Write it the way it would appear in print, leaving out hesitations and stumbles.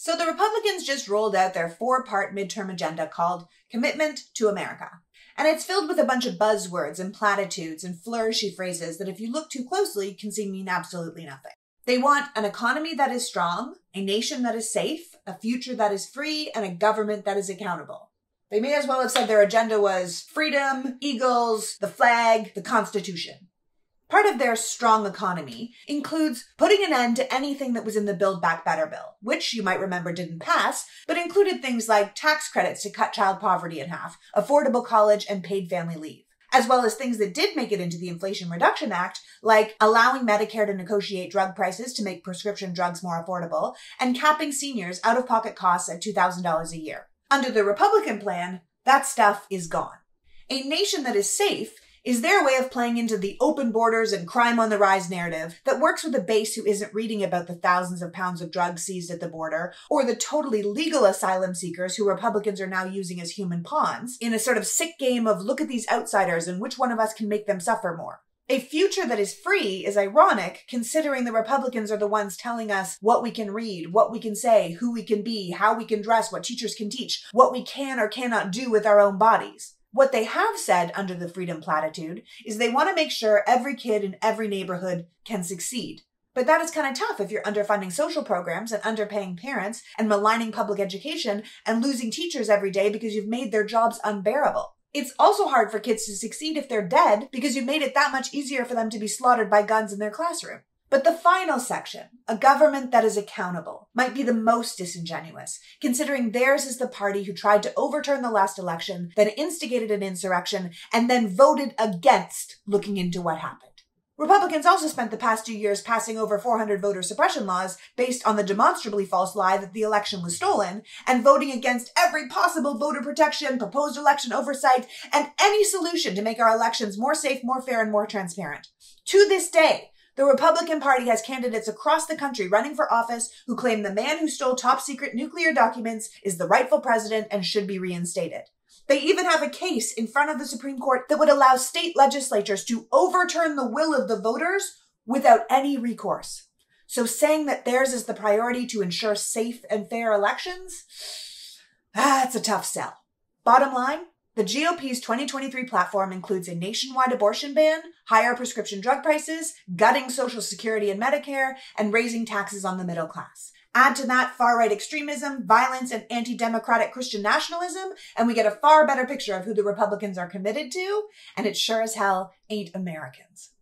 So the Republicans just rolled out their 4-part midterm agenda called Commitment to America. And it's filled with a bunch of buzzwords and platitudes and flourishy phrases that if you look too closely can seem mean absolutely nothing. They want an economy that is strong, a nation that is safe, a future that is free, and a government that is accountable. They may as well have said their agenda was freedom, eagles, the flag, the Constitution. Part of their strong economy includes putting an end to anything that was in the Build Back Better bill, which you might remember didn't pass, but included things like tax credits to cut child poverty in half, affordable college, and paid family leave, as well as things that did make it into the Inflation Reduction Act, like allowing Medicare to negotiate drug prices to make prescription drugs more affordable, and capping seniors' out-of-pocket costs at $2,000 a year. Under the Republican plan, that stuff is gone. A nation that is safe is their way of playing into the open borders and crime on the rise narrative that works with a base who isn't reading about the thousands of pounds of drugs seized at the border, or the totally legal asylum seekers who Republicans are now using as human pawns in a sort of sick game of look at these outsiders and which one of us can make them suffer more. A future that is free is ironic, considering the Republicans are the ones telling us what we can read, what we can say, who we can be, how we can dress, what teachers can teach, what we can or cannot do with our own bodies. What they have said under the freedom platitude is they want to make sure every kid in every neighborhood can succeed. But that is kind of tough if you're underfunding social programs and underpaying parents and maligning public education and losing teachers every day because you've made their jobs unbearable. It's also hard for kids to succeed if they're dead because you've made it that much easier for them to be slaughtered by guns in their classroom. But the final section, a government that is accountable, might be the most disingenuous, considering theirs is the party who tried to overturn the last election, then instigated an insurrection, and then voted against looking into what happened. Republicans also spent the past 2 years passing over 400 voter suppression laws based on the demonstrably false lie that the election was stolen, and voting against every possible voter protection, proposed election oversight, and any solution to make our elections more safe, more fair, and more transparent. To this day, the Republican Party has candidates across the country running for office who claim the man who stole top-secret nuclear documents is the rightful president and should be reinstated. They even have a case in front of the Supreme Court that would allow state legislatures to overturn the will of the voters without any recourse. So saying that theirs is the priority to ensure safe and fair elections, it's a tough sell. Bottom line, the GOP's 2023 platform includes a nationwide abortion ban, higher prescription drug prices, gutting Social Security and Medicare, and raising taxes on the middle class. Add to that far-right extremism, violence, and anti-democratic Christian nationalism, and we get a far better picture of who the Republicans are committed to, and it sure as hell ain't Americans.